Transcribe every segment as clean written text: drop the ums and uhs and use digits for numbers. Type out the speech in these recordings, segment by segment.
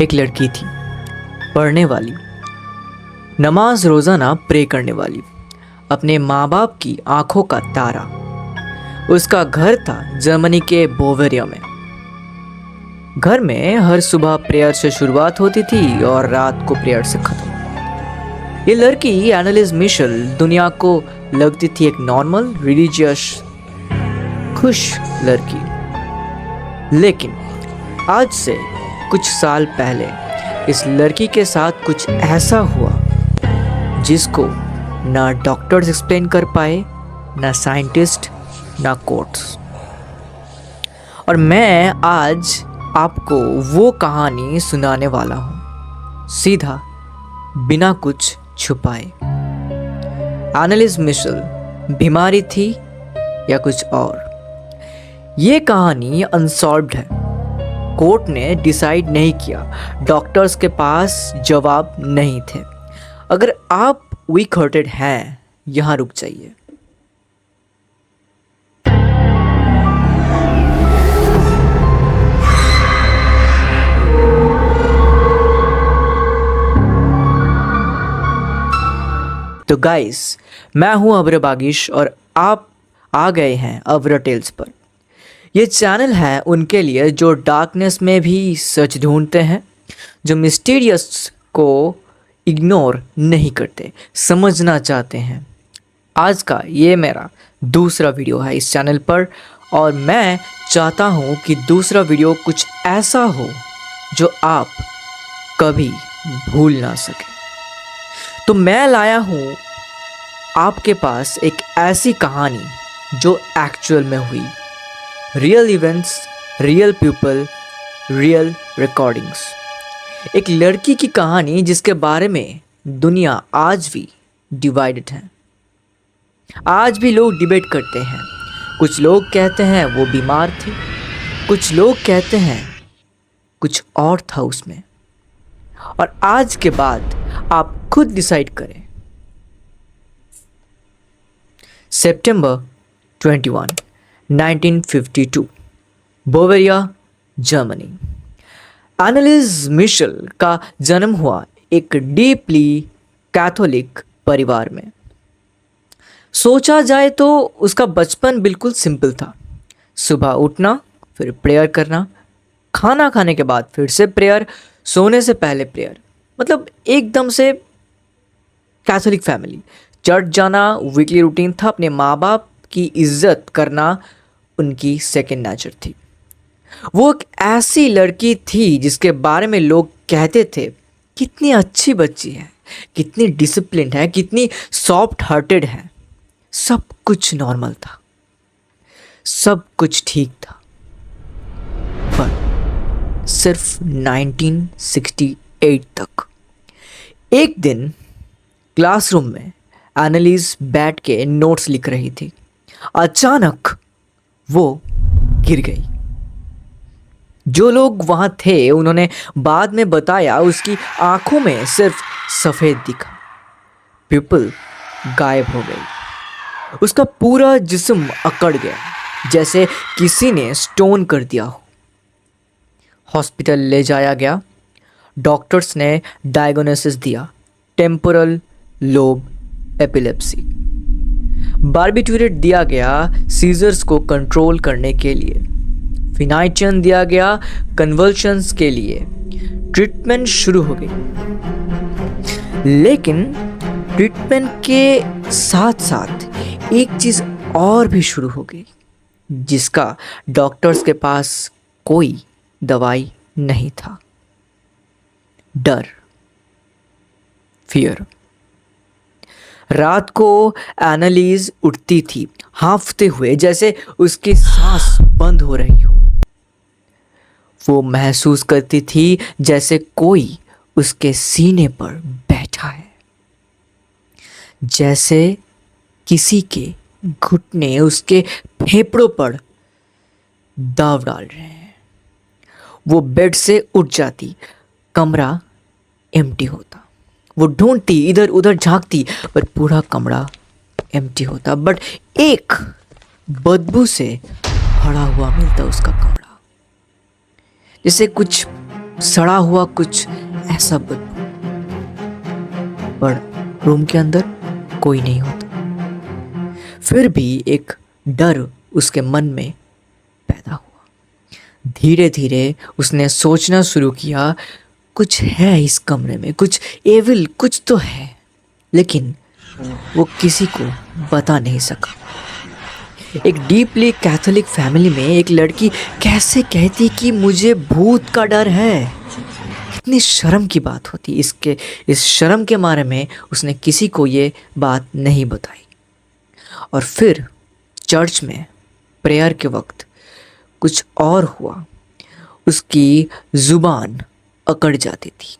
एक लड़की थी, पढ़ने वाली, नमाज रोज़ाना प्रे करने वाली, अपने माँ बाप की आंखों का तारा। उसका घर था जर्मनी के बोवेरिया में। घर में हर सुबह प्रेयर से शुरुआत होती थी और रात को प्रेयर से खत्म। ये लड़की एनालिस मिशेल दुनिया को लगती थी एक नॉर्मल, रिलीजियस, खुश लड़की। लेकिन आज से कुछ साल पहले इस लड़की के साथ कुछ ऐसा हुआ जिसको ना डॉक्टर्स एक्सप्लेन कर पाए, ना साइंटिस्ट, ना कोर्ट्स। और मैं आज आपको वो कहानी सुनाने वाला हूँ, सीधा, बिना कुछ छुपाए। एनालिस मिशेल बीमारी थी या कुछ और? ये कहानी अनसॉल्व्ड है। कोर्ट ने डिसाइड नहीं किया, डॉक्टर्स के पास जवाब नहीं थे। अगर आप वीक हार्टेड हैं, यहां रुक जाइए। तो गाइस, मैं हूं अब्र बागिश और आप आ गए हैं अब्र टेल्स पर। ये चैनल है उनके लिए जो डार्कनेस में भी सच ढूंढते हैं, जो मिस्टीरियस को इग्नोर नहीं करते, समझना चाहते हैं। आज का ये मेरा दूसरा वीडियो है इस चैनल पर और मैं चाहता हूँ कि दूसरा वीडियो कुछ ऐसा हो जो आप कभी भूल ना सके। तो मैं लाया हूँ आपके पास एक ऐसी कहानी जो एक्चुअल में हुई। Real events, real people, real recordings. एक लड़की की कहानी जिसके बारे में दुनिया आज भी डिवाइडेड है। आज भी लोग डिबेट करते हैं। कुछ लोग कहते हैं वो बीमार थी, कुछ लोग कहते हैं कुछ और था उसमें। और आज के बाद आप खुद डिसाइड करें। सितंबर 21, 1952, बोवेरिया, जर्मनी। एनालिस मिशेल का जन्म हुआ एक डीपली कैथोलिक परिवार में। सोचा जाए तो उसका बचपन बिल्कुल सिंपल था। सुबह उठना, फिर प्रेयर करना, खाना खाने के बाद फिर से प्रेयर, सोने से पहले प्रेयर। मतलब एकदम से कैथोलिक फैमिली। चर्च जाना वीकली रूटीन था। अपने माँ बाप की इज्जत करना उनकी सेकेंड नेचर थी। वो एक ऐसी लड़की थी जिसके बारे में लोग कहते थे कितनी अच्छी बच्ची है, कितनी डिसिप्लिन्ड है, कितनी सॉफ्ट हार्टेड है। सब कुछ नॉर्मल था, सब कुछ ठीक था। पर सिर्फ 1968 तक। एक दिन क्लासरूम में एनालिस बैठ के नोट्स लिख रही थी। अचानक वो गिर गई। जो लोग वहां थे उन्होंने बाद में बताया उसकी आंखों में सिर्फ सफेद दिखा। पिपल गायब हो गई। उसका पूरा जिस्म अकड़ गया, जैसे किसी ने स्टोन कर दिया हो। हॉस्पिटल ले जाया गया। डॉक्टर्स ने डायग्नोसिस दिया, टेम्पोरल लोब एपिलेप्सी। बारबिट्यूरेट दिया गया सीजर्स को कंट्रोल करने के लिए। फिनाइचिन दिया गया कन्वल्शंस के लिए। ट्रीटमेंट शुरू हो गई। लेकिन ट्रीटमेंट के साथ साथ एक चीज और भी शुरू हो गई, जिसका डॉक्टर्स के पास कोई दवाई नहीं था। डर, फियर। रात को एनालिस उठती थी हांफते हुए, जैसे उसकी सांस बंद हो रही हो। वो महसूस करती थी जैसे कोई उसके सीने पर बैठा है, जैसे किसी के घुटने उसके फेफड़ों पर दाव डाल रहे हैं। वो बेड से उठ जाती, कमरा एम्प्टी होता। वो ढूंढती, इधर उधर झांकती, पर पूरा कमरा एम्प्टी होता। बट एक बदबू से भरा हुआ मिलता उसका कमरा, जैसे कुछ सड़ा हुआ कुछ ऐसा बदबू। पर रूम के अंदर कोई नहीं होता। फिर भी एक डर उसके मन में पैदा हुआ। धीरे धीरे उसने सोचना शुरू किया, कुछ है इस कमरे में, कुछ एविल कुछ तो है, लेकिन वो किसी को बता नहीं सका। एक डीपली कैथोलिक फैमिली में एक लड़की कैसे कहती कि मुझे भूत का डर है? कितनी शर्म की बात होती। इस शर्म के मारे में उसने किसी को ये बात नहीं बताई। और फिर चर्च में प्रेयर के वक्त कुछ और हुआ। उसकी जुबान अकड़ जाती थी,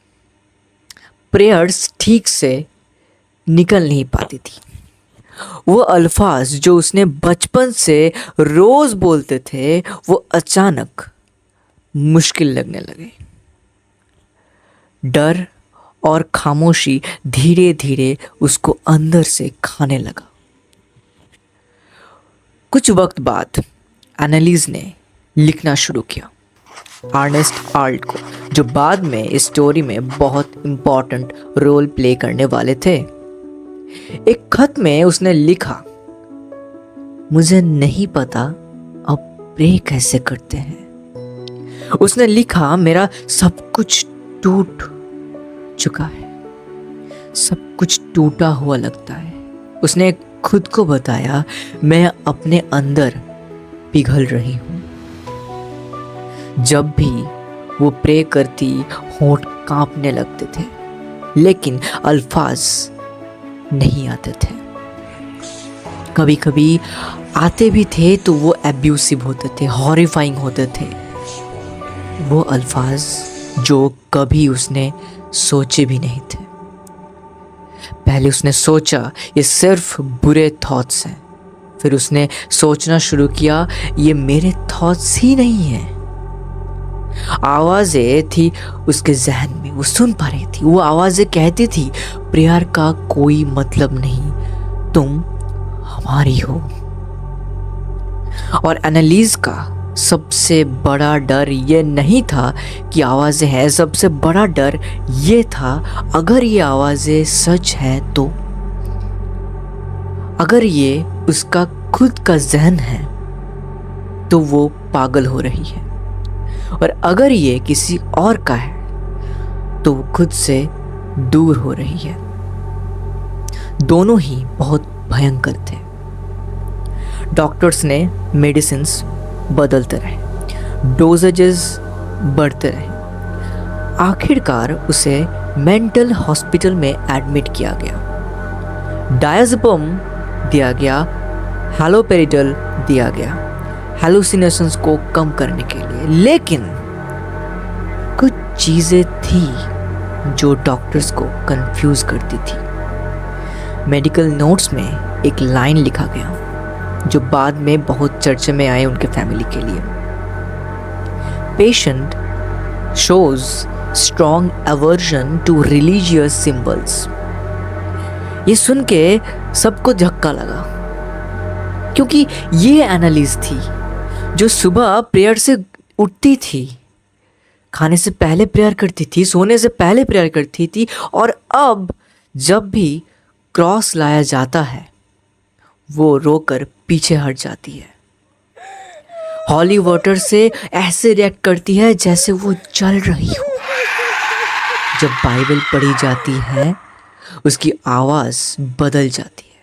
प्रेयर्स ठीक से निकल नहीं पाती थी। वो अल्फाज जो उसने बचपन से रोज बोलते थे वो अचानक मुश्किल लगने लगे। डर और खामोशी धीरे धीरे उसको अंदर से खाने लगा। कुछ वक्त बाद एनालिस ने लिखना शुरू किया अर्नेस्ट आल्ट को, जो बाद में इस स्टोरी में बहुत इंपॉर्टेंट रोल प्ले करने वाले थे। एक खत में उसने लिखा, मुझे नहीं पता अब प्रे कैसे करते हैं। उसने लिखा, मेरा सब कुछ टूट चुका है, सब कुछ टूटा हुआ लगता है। उसने खुद को बताया, मैं अपने अंदर पिघल रही हूं। जब भी वो प्रे करती होंठ कांपने लगते थे, लेकिन अल्फाज नहीं आते थे। कभी कभी आते भी थे तो वो एब्यूसिव होते थे, हॉरिफाइंग होते थे। वो अल्फाज जो कभी उसने सोचे भी नहीं थे। पहले उसने सोचा ये सिर्फ बुरे थॉट्स हैं, फिर उसने सोचना शुरू किया ये मेरे थॉट्स ही नहीं हैं। आवाजें थी उसके जहन में, वो सुन पा रही थी। वो आवाजें कहती थी, प्रेयर का कोई मतलब नहीं, तुम हमारी हो। और एनालिस का सबसे बड़ा डर ये नहीं था कि आवाजें हैं, सबसे बड़ा डर ये था अगर ये आवाजें सच हैं तो, अगर ये उसका खुद का जहन है तो वो पागल हो रही है, और अगर ये किसी और का है तो वो खुद से दूर हो रही है। दोनों ही बहुत भयंकर थे। डॉक्टर्स ने मेडिसिन्स बदलते रहे, डोजेजेस बढ़ते रहे। आखिरकार उसे मेंटल हॉस्पिटल में एडमिट किया गया। डायज़ेपम दिया गया, हैलोपेरिडल दिया गया हैलुसिनेशंस को कम करने के लिए। लेकिन कुछ चीजें थी जो डॉक्टर्स को कंफ्यूज करती थी। मेडिकल नोट्स में एक लाइन लिखा गया जो बाद में बहुत चर्चे में आए उनके फैमिली के लिए। Patient shows strong aversion to religious symbols. ये सुन के सबको झक्का लगा, क्योंकि ये एनालिस थी जो सुबह प्रेयर से उठती थी, खाने से पहले प्रेयर करती थी, सोने से पहले प्रेयर करती थी, और अब जब भी क्रॉस लाया जाता है वो रोकर पीछे हट जाती है। हॉली वाटर से ऐसे रिएक्ट करती है जैसे वो जल रही हो। जब बाइबल पढ़ी जाती है उसकी आवाज बदल जाती है,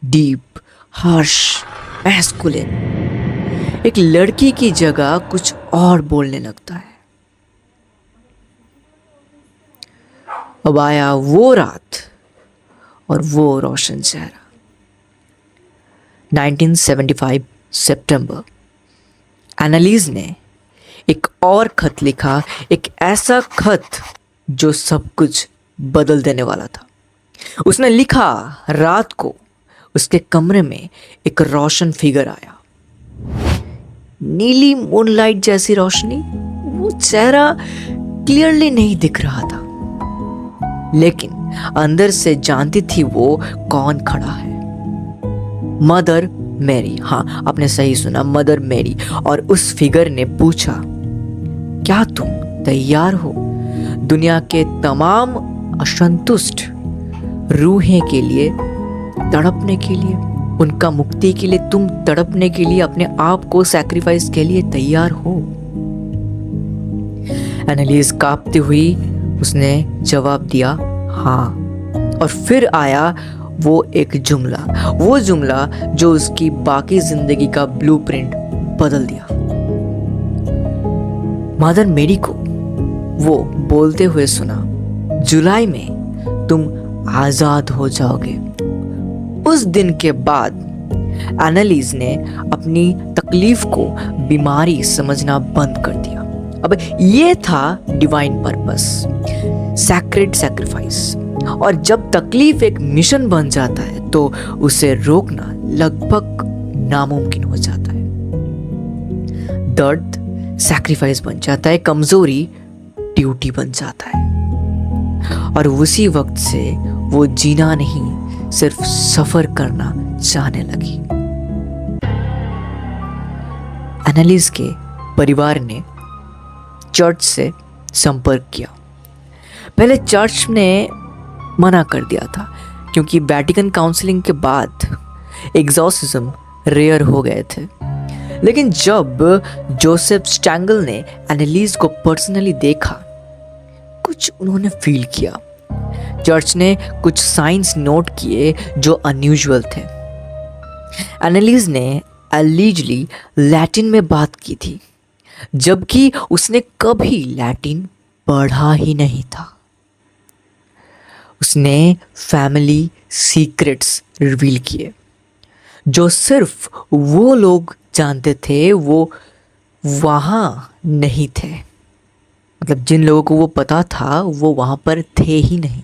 डीप, हार्श, मैस्कुलिन। एक लड़की की जगह कुछ और बोलने लगता है। अब आया वो रात और वो रोशन चेहरा। 1975 सितंबर। एनालिस ने एक और खत लिखा, एक ऐसा खत जो सब कुछ बदल देने वाला था। उसने लिखा, रात को उसके कमरे में एक रोशन फिगर आया, नीली मूनलाइट जैसी रोशनी। वो चेहरा क्लियरली नहीं दिख रहा था, लेकिन अंदर से जानती थी वो कौन खड़ा है। मदर मैरी, हाँ आपने सही सुना, मदर मैरी। और उस फिगर ने पूछा, क्या तुम तैयार हो दुनिया के तमाम असंतुष्ट रूहें के लिए तड़पने के लिए, उनका मुक्ति के लिए तुम तड़पने के लिए अपने आप को सैक्रिफाइस के लिए तैयार हो? एनालिस कांपती हुई उसने जवाब दिया हाँ। और फिर आया वो जुमला जो उसकी बाकी जिंदगी का ब्लूप्रिंट बदल दिया। मदर मेरी को वो बोलते हुए सुना, जुलाई में तुम आजाद हो जाओगे। उस दिन के बाद एनालिस ने अपनी तकलीफ को बीमारी समझना बंद कर दिया। अब ये था डिवाइन पर्पस, सैक्रेड सैक्रिफाइस। और जब तकलीफ एक मिशन बन जाता है तो उसे रोकना लगभग नामुमकिन हो जाता है। दर्द सैक्रिफाइस बन जाता है, कमजोरी ड्यूटी बन जाता है। और उसी वक्त से वो जीना नहीं, सिर्फ सफर करना चाहने लगी। एनालिस के परिवार ने चर्च से संपर्क किया। पहले चर्च ने मना कर दिया था क्योंकि वेटिकन काउंसिलिंग के बाद एग्जॉर्सिज्म रेयर हो गए थे। लेकिन जब जोसेफ स्टैंगल ने एनालिस को पर्सनली देखा, कुछ उन्होंने फील किया। चर्च ने कुछ साइंस नोट किए जो अनयूजुअल थे। एनालिस ने एलिजली लैटिन में बात की थी, जबकि उसने कभी लैटिन पढ़ा ही नहीं था। उसने फैमिली सीक्रेट्स रिवील किए जो सिर्फ वो लोग जानते थे, वो वहाँ नहीं थे। मतलब जिन लोगों को वो पता था वो वहाँ पर थे ही नहीं।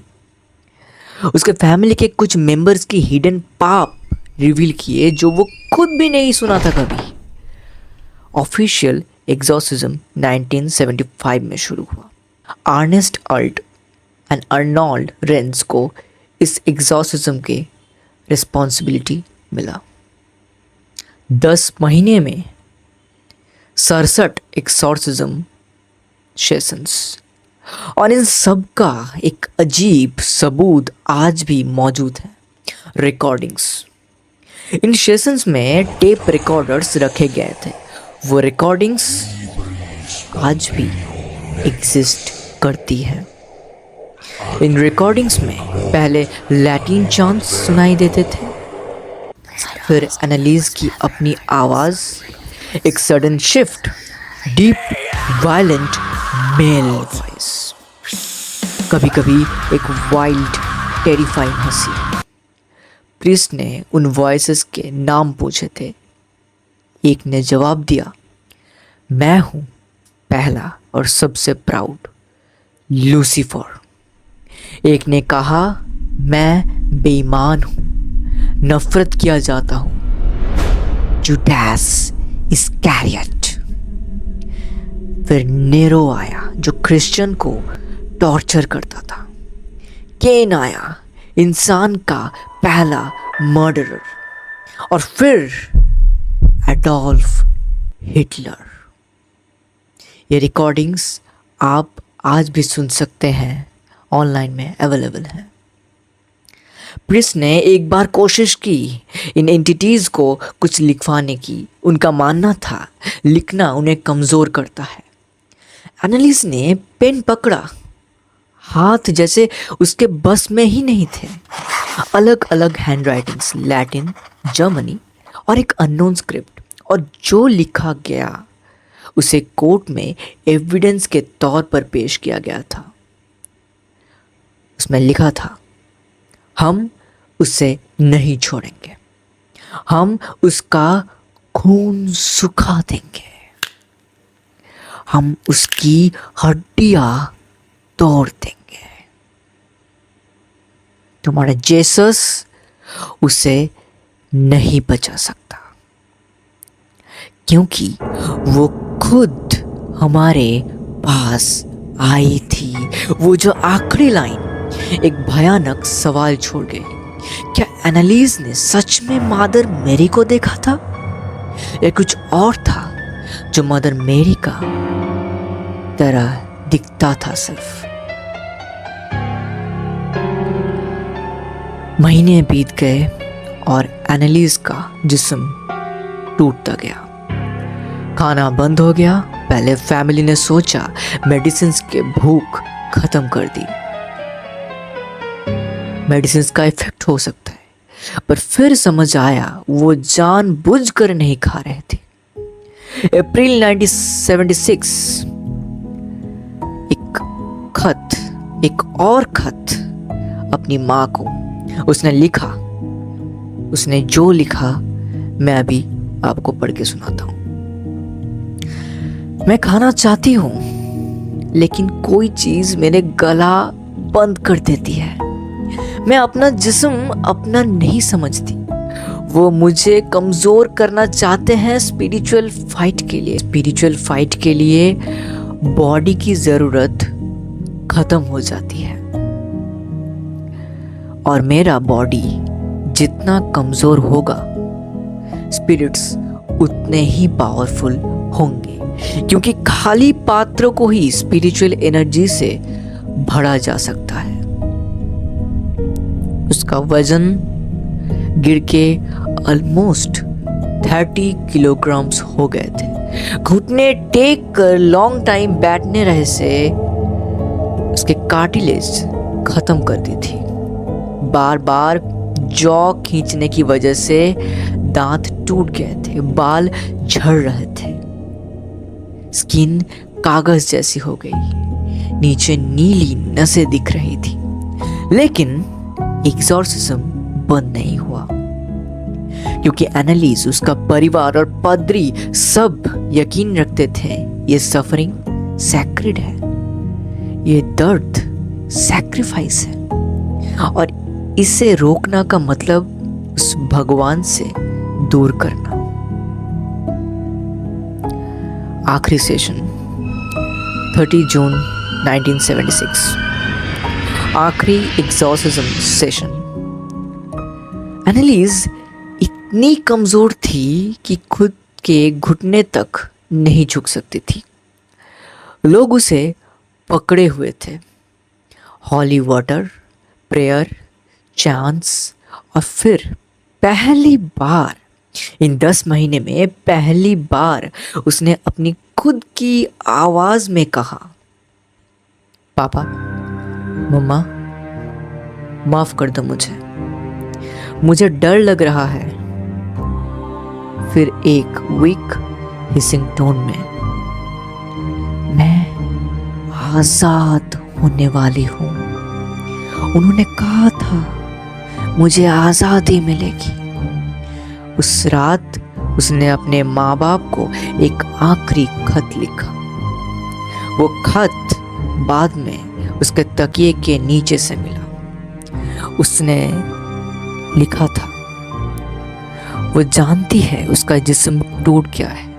उसके फैमिली के कुछ मेंबर्स की हिडन पाप रिवील किए जो वो खुद भी नहीं सुना था कभी। ऑफिशियल एग्जॉर्सिज्म 1975 में शुरू हुआ। Ernst Alt and Arnold Renz को इस एग्जॉर्सिज्म के रिस्पॉन्सिबिलिटी मिला। 10 महीने में 67 एक्सॉर्सिज्म सेशंस, और इन सब का एक अजीब सबूत आज भी मौजूद है, रिकॉर्डिंग्स। इन सेशंस में टेप रिकॉर्डर्स रखे गए थे। वो रिकॉर्डिंग्स आज भी एग्जिस्ट करती हैं। इन रिकॉर्डिंग्स में पहले लैटिन चॉन्ट्स सुनाई देते थे, फिर एनालिस की अपनी आवाज़, एक sudden shift, deep violent male voice, कभी कभी एक वाइल्ड टेरिफाइंग हंसी। प्रीस्ट ने उन वॉइसेस के नाम पूछे थे। एक ने जवाब दिया, मैं हूँ पहला और सबसे प्राउड लूसीफर। एक ने कहा, मैं बेईमान हूँ, नफरत किया जाता हूँ, जुडास इस्कैरियोट। फिर नेरो आया जो क्रिश्चियन को टॉर्चर करता था। केन आया, इंसान का पहला मर्डरर। और फिर एडोल्फ हिटलर। ये रिकॉर्डिंग्स आप आज भी सुन सकते हैं, ऑनलाइन में अवेलेबल है। प्रिस्ट ने एक बार कोशिश की इन एंटिटीज़ को कुछ लिखवाने की। उनका मानना था लिखना उन्हें कमज़ोर करता है। एनालिस ने पेन पकड़ा, हाथ जैसे उसके बस में ही नहीं थे। अलग अलग हैंडराइटिंग्स, लैटिन, जर्मनी और एक अननोन स्क्रिप्ट। और जो लिखा गया उसे कोर्ट में एविडेंस के तौर पर पेश किया गया था। उसमें लिखा था, हम उसे नहीं छोड़ेंगे, हम उसका खून सुखा देंगे, हम उसकी हड्डियां तोड़ देंगे। तुम्हारा जेसस उसे नहीं बचा सकता, क्योंकि वो खुद हमारे पास आई थी। वो जो आखिरी लाइन एक भयानक सवाल छोड़ गई, क्या एनालिस ने सच में मदर मेरी को देखा था या कुछ और था जो मदर मेरी का तरह दिखता था सिर्फ। महीने बीत गए और एनालिस का जिस्म टूटता गया। खाना बंद हो गया। पहले फैमिली ने सोचा मेडिसिन के भूख खत्म कर दी, मेडिसिन का इफेक्ट हो सकता है, पर फिर समझ आया वो जानबूझकर नहीं खा रहे थे। अप्रैल 1976 एक और खत अपनी माँ को उसने लिखा। उसने जो लिखा मैं अभी आपको पढ़ के सुनाता हूँ। मैं खाना चाहती हूँ लेकिन कोई चीज मेरे गला बंद कर देती है। मैं अपना जिस्म अपना नहीं समझती। वो मुझे कमजोर करना चाहते हैं स्पिरिचुअल फाइट के लिए बॉडी की जरूरत खत्म हो जाती है और मेरा बॉडी जितना कमजोर होगा स्पिरिट्स उतने ही पावरफुल होंगे, क्योंकि खाली पात्र को ही स्पिरिचुअल एनर्जी से भरा जा सकता है। उसका वजन गिर के ऑलमोस्ट 30 किलोग्राम्स हो गए थे। घुटने टेक कर लॉन्ग टाइम बैठने रहे से उसके कार्टिलेज खत्म कर दी थी। बार बार जॉ खींचने की वजह से दांत टूट गए थे, बाल झड़ रहे थे, स्किन कागज जैसी हो गई, नीचे नीली नसें दिख रही थी। लेकिन एग्जॉर्सिज्म बंद नहीं हुआ, क्योंकि एनालिस, उसका परिवार और पादरी सब यकीन रखते थे ये सफरिंग सैक्रेड है, ये दर्द सैक्रिफाइस है और इसे रोकना का मतलब उस भगवान से दूर करना। आखिरी सेशन 30 जून 1976, आखिरी एग्जॉर्सिज्म सेशन। एनालिस इतनी कमजोर थी कि खुद के घुटने तक नहीं झुक सकती थी। लोग उसे पकड़े हुए थे। हॉली वाटर, प्रेयर, चांस और फिर पहली बार इन 10 महीने में पहली बार उसने अपनी खुद की आवाज में कहा, पापा, मम्मा, माफ कर दो मुझे डर लग रहा है। फिर एक वीक हिसिंग टोन में, मैं आजाद होने वाली हूँ। उन्होंने कहा था मुझे आजादी मिलेगी। उस रात उसने अपने माँ बाप को एक आखिरी खत लिखा। वो खत बाद में उसके तकिए के नीचे से मिला। उसने लिखा था, वो जानती है उसका जिस्म टूट गया है।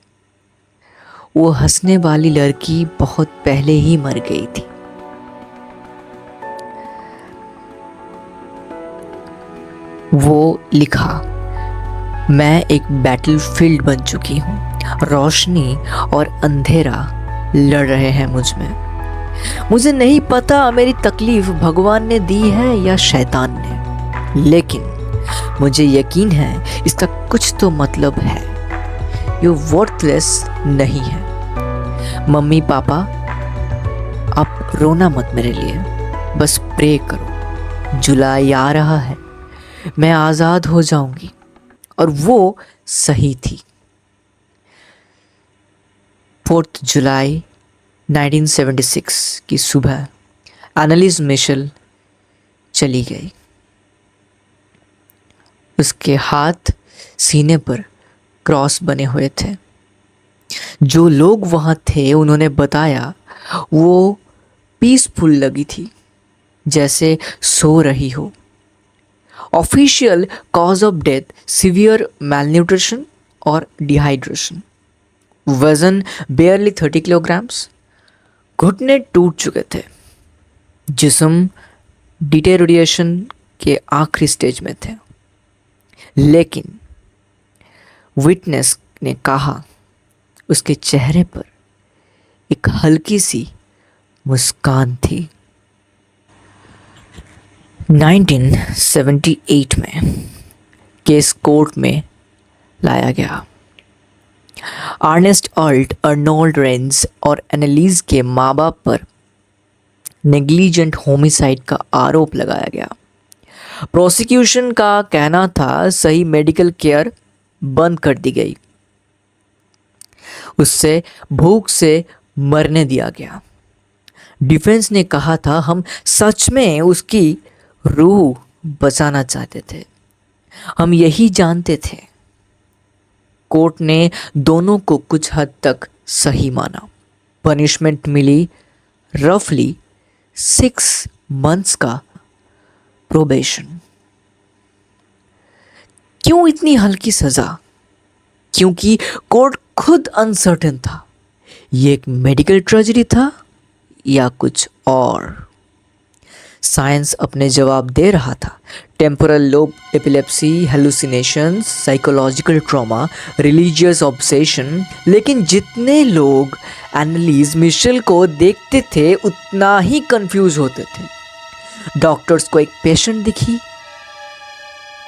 वो हंसने वाली लड़की बहुत पहले ही मर गई थी। वो लिखा, मैं एक बैटलफील्ड बन चुकी हूँ। रोशनी और अंधेरा लड़ रहे हैं मुझ में। मुझे नहीं पता मेरी तकलीफ भगवान ने दी है या शैतान ने, लेकिन मुझे यकीन है इसका कुछ तो मतलब है। ये वर्थलेस नहीं है। मम्मी पापा, आप रोना मत मेरे लिए, बस प्रे करो। जुलाई आ रहा है, मैं आज़ाद हो जाऊंगी। और वो सही थी। 4 जुलाई 1976 की सुबह एनालिस मिशेल चली गई। उसके हाथ सीने पर क्रॉस बने हुए थे। जो लोग वहाँ थे उन्होंने बताया वो पीसफुल लगी थी, जैसे सो रही हो। Official cause of death severe malnutrition और डिहाइड्रेशन। वजन बेयरली 30 किलोग्राम्स। घुटने टूट चुके थे। जिस्म डिटेरियोरेशन के आखिरी स्टेज में थे। लेकिन विटनेस ने कहा उसके चेहरे पर एक हल्की सी मुस्कान थी। 1978 में केस कोर्ट में लाया गया। अर्नेस्ट अल्ट, अर्नोल्ड रेंज और एनालिस के माँ बाप पर नेग्लिजेंट होमिसाइड का आरोप लगाया गया। प्रोसिक्यूशन का कहना था सही मेडिकल केयर बंद कर दी गई, उससे भूख से मरने दिया गया। डिफेंस ने कहा था हम सच में उसकी रूह बचाना चाहते थे, हम यही जानते थे। कोर्ट ने दोनों को कुछ हद तक सही माना। पनिशमेंट मिली रफली 6 मंथ्स का प्रोबेशन। क्यों इतनी हल्की सजा? क्योंकि कोर्ट खुद अनसर्टेन था, ये एक मेडिकल ट्रेजेडी था या कुछ और। साइंस अपने जवाब दे रहा था। Temporal lobe epilepsy, hallucinations, psychological trauma, religious obsession. लेकिन जितने लोग एनालिस मिशेल को देखते थे उतना ही कंफ्यूज होते थे। डॉक्टर्स को एक पेशेंट दिखी,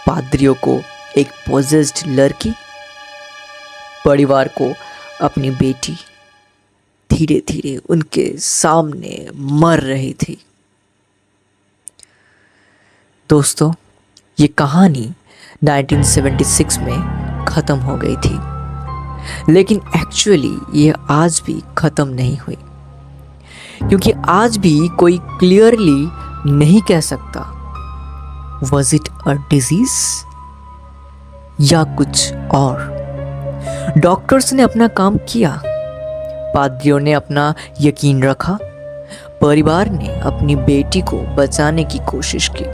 पादरियों को एक पोजेस्ड लड़की, परिवार को अपनी बेटी धीरे धीरे उनके सामने मर रही थी। दोस्तों, ये कहानी 1976 में ख़त्म हो गई थी, लेकिन एक्चुअली ये आज भी ख़त्म नहीं हुई, क्योंकि आज भी कोई क्लियरली नहीं कह सकता वाज इट अ डिजीज या कुछ और। डॉक्टर्स ने अपना काम किया, पादरियों ने अपना यकीन रखा, परिवार ने अपनी बेटी को बचाने की कोशिश की,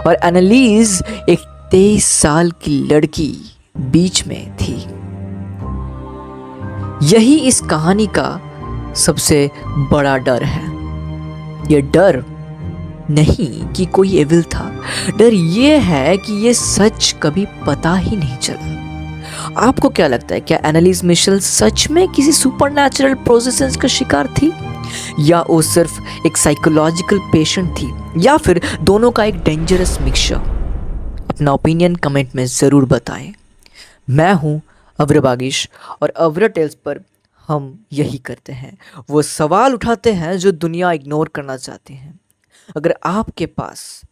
और एनालिस एक 23 साल की लड़की बीच में थी। यही इस कहानी का सबसे बड़ा डर है। ये डर नहीं कि कोई एविल था, डर ये है कि ये सच कभी पता ही नहीं चला। आपको क्या लगता है, क्या एनालिस मिशेल सच में किसी सुपरनैचुरल प्रोसेस का शिकार थी, या वो सिर्फ एक साइकोलॉजिकल पेशेंट थी, या फिर दोनों का एक डेंजरस मिक्सचर? अपना ओपिनियन कमेंट में ज़रूर बताएं। मैं हूँ अव्र बागिश, और अव्र टेल्स पर हम यही करते हैं, वो सवाल उठाते हैं जो दुनिया इग्नोर करना चाहती है। अगर आपके पास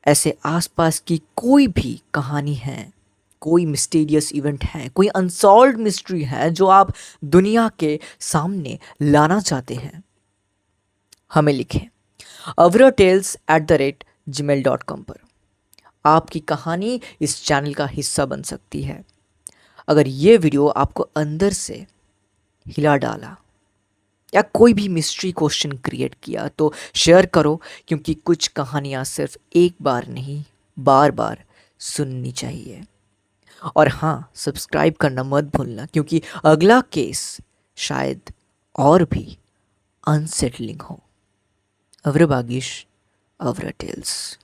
ऐसे आसपास की कोई भी कहानी है, कोई मिस्टीरियस इवेंट है, कोई अनसॉल्व्ड मिस्ट्री है जो आप दुनिया के सामने लाना चाहते हैं, हमें लिखें avraTales@gmail.com पर। आपकी कहानी इस चैनल का हिस्सा बन सकती है। अगर ये वीडियो आपको अंदर से हिला डाला या कोई भी मिस्ट्री क्वेश्चन क्रिएट किया तो शेयर करो, क्योंकि कुछ कहानियाँ सिर्फ एक बार नहीं, बार बार सुननी चाहिए। और हाँ, सब्सक्राइब करना मत भूलना, क्योंकि अगला केस शायद और भी अनसेटलिंग हो। अव्र बागिश, अव्र टेल्स।